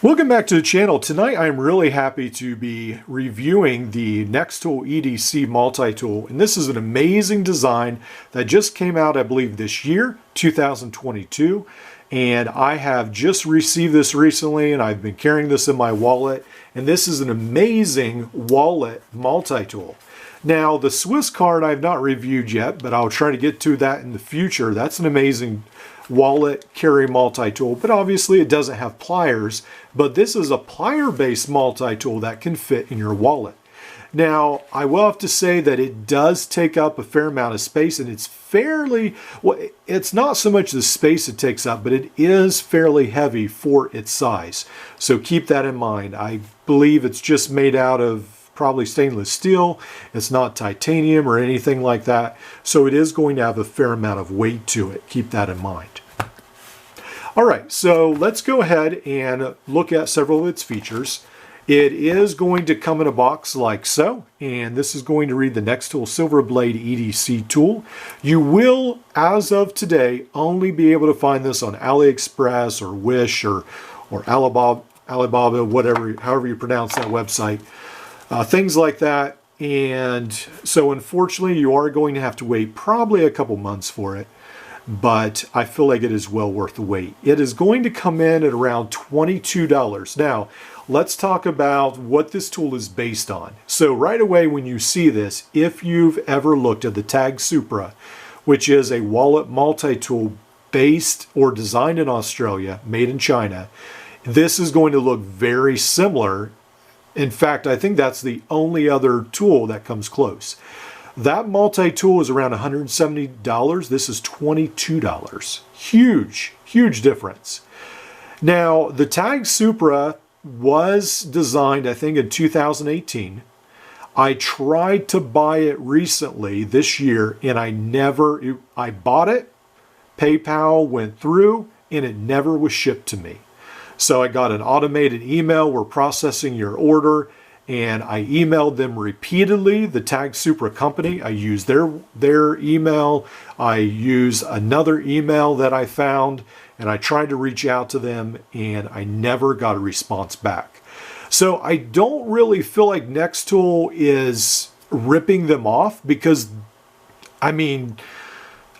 Welcome back to the channel. Tonight I'm really happy to be reviewing the Nextool Edc multi-tool, and this is an amazing design that just came out, I believe, this year, 2022, and I have just received this recently and I've been carrying this in my wallet, and this is an amazing wallet multi-tool. Now the Swiss card I've not reviewed yet, but I'll try to get to that in the future. That's an amazing wallet carry multi-tool, but obviously it doesn't have pliers, but this is a plier based multi-tool that can fit in your wallet. Now I will have to say that it does take up a fair amount of space, and it's fairly, well, it's not so much the space it takes up, but it is fairly heavy for its size, so keep that in mind. I believe it's just made out of probably stainless steel. It's not titanium or anything like that, so it is going to have a fair amount of weight to it. Keep that in mind. All right, so let's go ahead and look at several of its features. It is going to come in a box like so, and this is going to read the Nextool Silver Blade EDC tool. You will, as of today, only be able to find this on Aliexpress or Wish or Alibaba, whatever, however you pronounce that website. Things like that, and so unfortunately you are going to have to wait probably a couple months for it, but I feel like it is well worth the wait. It is going to come in at around $22. Now let's talk about what this tool is based on. So right away when you see this, if you've ever looked at the Tag Supra, which is a wallet multi-tool based or designed in Australia, made in China, this is going to look very similar. In fact, I think that's the only other tool that comes close. That multi-tool is around $170. This is $22. Huge, huge difference. Now, the Tag Supra was designed, I think, in 2018. I tried to buy it recently this year, and I bought it, PayPal went through, and it never was shipped to me. So I got an automated email, we're processing your order, and I emailed them repeatedly, the Tag Supra company. I used their email, I used another email that I found, and I tried to reach out to them, and I never got a response back. So I don't really feel like Nextool is ripping them off, because, I mean,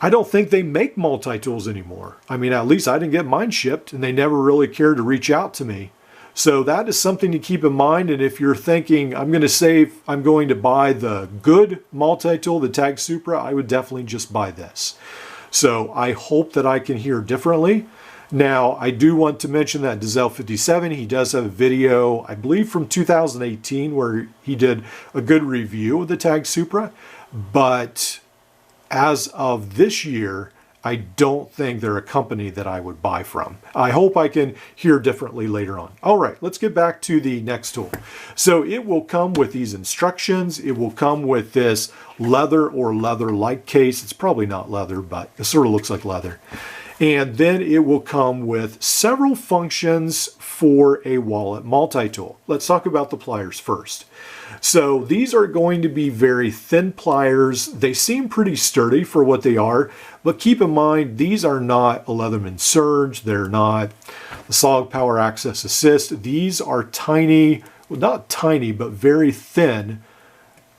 I don't think they make multi-tools anymore. I mean, at least I didn't get mine shipped, and they never really cared to reach out to me. So that is something to keep in mind. And if you're thinking, I'm going to buy the good multi-tool, the Tag Supra, I would definitely just buy this. So I hope that I can hear differently. Now, I do want to mention that Dizel57, he does have a video, I believe from 2018, where he did a good review of the Tag Supra, but as of this year, I don't think they're a company that I would buy from. I hope I can hear differently later on. All right, let's get back to the Nextool. So it will come with these instructions. It will come with this leather or leather-like case. It's probably not leather, but it sort of looks like leather. And then it will come with several functions for a wallet multi-tool. Let's talk about the pliers first. So these are going to be very thin pliers. They seem pretty sturdy for what they are, but keep in mind, these are not a Leatherman Surge. They're not a Solid Power Access Assist. These are tiny, well, not tiny, but very thin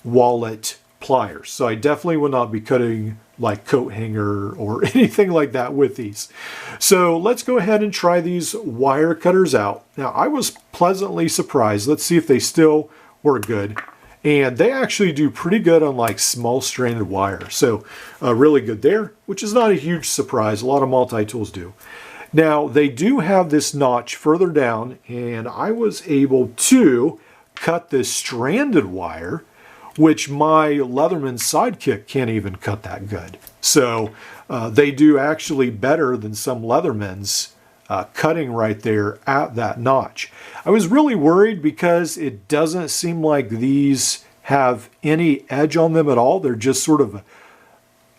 wallet pliers. So I definitely will not be cutting like coat hanger or anything like that with these. So let's go ahead and try these wire cutters out. Now I was pleasantly surprised. Let's see if they still work good. And they actually do pretty good on like small stranded wire. So really good there, which is not a huge surprise. A lot of multi-tools do. Now they do have this notch further down, and I was able to cut this stranded wire, which my Leatherman Sidekick can't even cut that good. So they do actually better than some Leathermans cutting right there at that notch. I was really worried because it doesn't seem like these have any edge on them at all. They're just sort of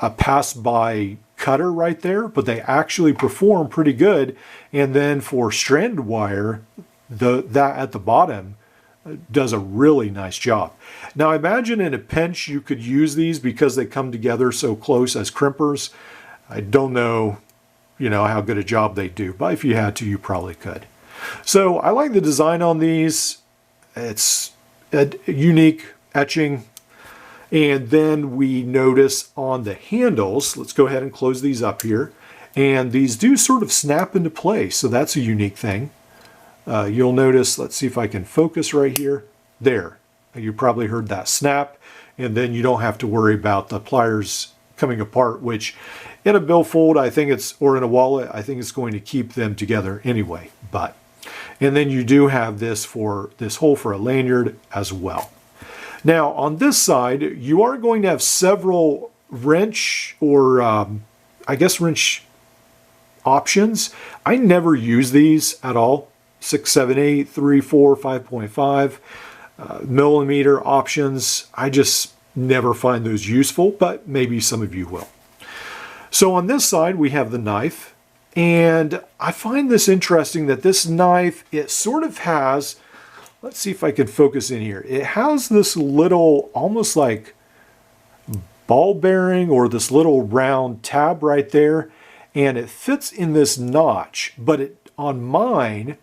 a pass-by cutter right there, but they actually perform pretty good. And then for stranded wire, that at the bottom does a really nice job. Now I imagine in a pinch you could use these because they come together so close as crimpers. I don't know, how good a job they do, but if you had to, you probably could. So I like the design on these. It's a unique etching. And then we notice on the handles, let's go ahead and close these up here. And these do sort of snap into place, so that's a unique thing. You'll notice, let's see if I can focus right here. There, you probably heard that snap, and then you don't have to worry about the pliers coming apart, which in a billfold, I think it's, or in a wallet, I think it's going to keep them together anyway. But, and then you do have this for this hole for a lanyard as well. Now on this side, you are going to have several wrench or I guess wrench options. I never use these at all. 6, 7, 8, 3, 4, 5.5 millimeter options. I just never find those useful, but maybe some of you will. So on this side, we have the knife, and I find this interesting that this knife, it sort of has, let's see if I can focus in here. It has this little, almost like ball bearing or this little round tab right there, and it fits in this notch, but it, on mine,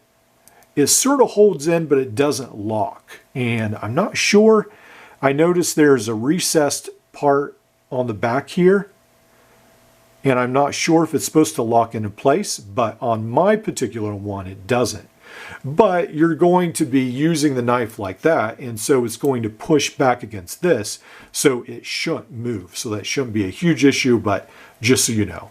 it sort of holds in, but it doesn't lock. And I'm not sure. I noticed there's a recessed part on the back here, and I'm not sure if it's supposed to lock into place, but on my particular one, it doesn't. But you're going to be using the knife like that, and so it's going to push back against this, so it shouldn't move. So that shouldn't be a huge issue, but just so you know.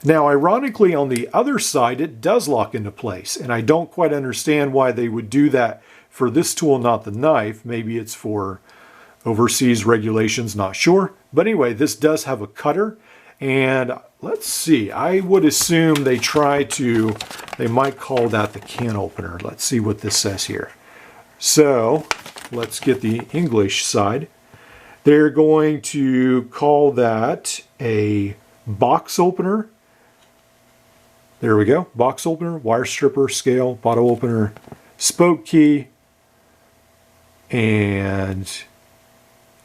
Now, ironically, on the other side, it does lock into place, and I don't quite understand why they would do that for this tool, not the knife. Maybe it's for overseas regulations, not sure. But anyway, this does have a cutter, and let's see, I would assume they might call that the can opener. Let's see what this says here. So let's get the English side. They're going to call that a box opener. There we go. Box opener, wire stripper, scale, bottle opener, spoke key, and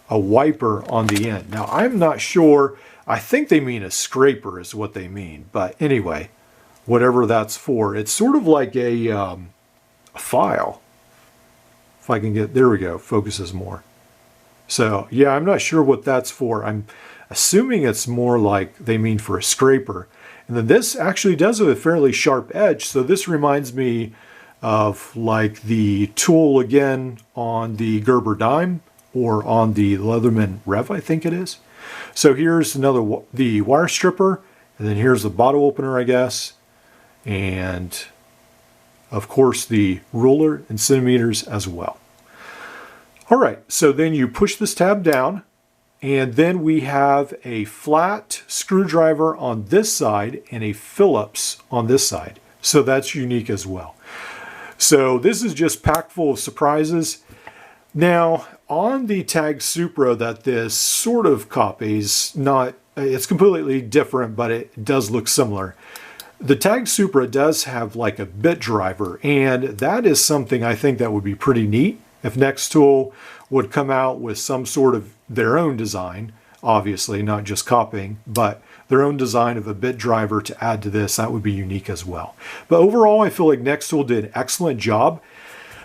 a wiper on the end. Now, I'm not sure. I think they mean a scraper is what they mean. But anyway, whatever that's for. It's sort of like a file. If I can get, there we go, focuses more. So, yeah, I'm not sure what that's for. I'm assuming it's more like they mean for a scraper. And then this actually does have a fairly sharp edge, so this reminds me of like the tool again on the Gerber dime or on the Leatherman Rev, I think it is. So here's the wire stripper, and then here's the bottle opener, I guess, and of course the ruler in centimeters as well. All right, so then you push this tab down, and then we have a flat screwdriver on this side and a Phillips on this side. So that's unique as well. So this is just packed full of surprises. Now, on the Tag Supra that this sort of copies, it's completely different, but it does look similar. The Tag Supra does have like a bit driver, and that is something I think that would be pretty neat if Nextool would come out with some sort of their own design, obviously not just copying, but their own design of a bit driver to add to this. That would be unique as well. But overall, I feel like Nextool did an excellent job.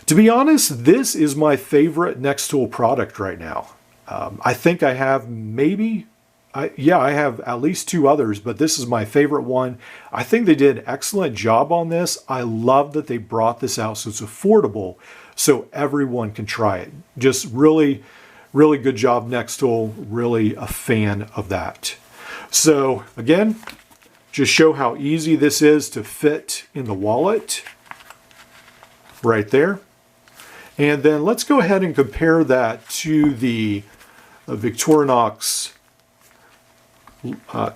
To be honest, this is my favorite Nextool product right now. I think I have I have at least 2 others, but this is my favorite one. I think they did an excellent job on this. I love that they brought this out so it's affordable, so everyone can try it. Just really, really good job, Nextool. Really a fan of that. So again, just show how easy this is to fit in the wallet right there. And then let's go ahead and compare that to the Victorinox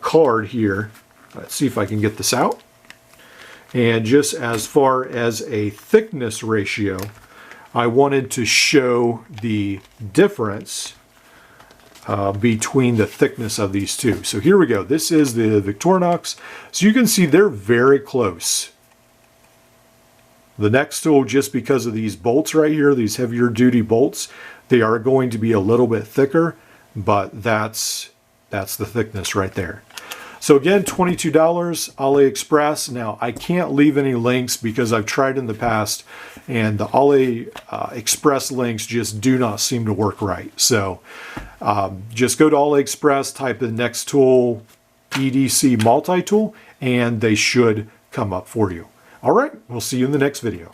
card here. Let's see if I can get this out. And just as far as a thickness ratio, I wanted to show the difference between the thickness of these two. So here we go. This is the Victorinox. So you can see they're very close. The Nextool, just because of these bolts right here, these heavier duty bolts, they are going to be a little bit thicker, but that's the thickness right there. So again, $22, Aliexpress. Now, I can't leave any links because I've tried in the past, and the Aliexpress links just do not seem to work right. So just go to Aliexpress, type in Nextool Edc Multi-tool, and they should come up for you. All right, we'll see you in the next video.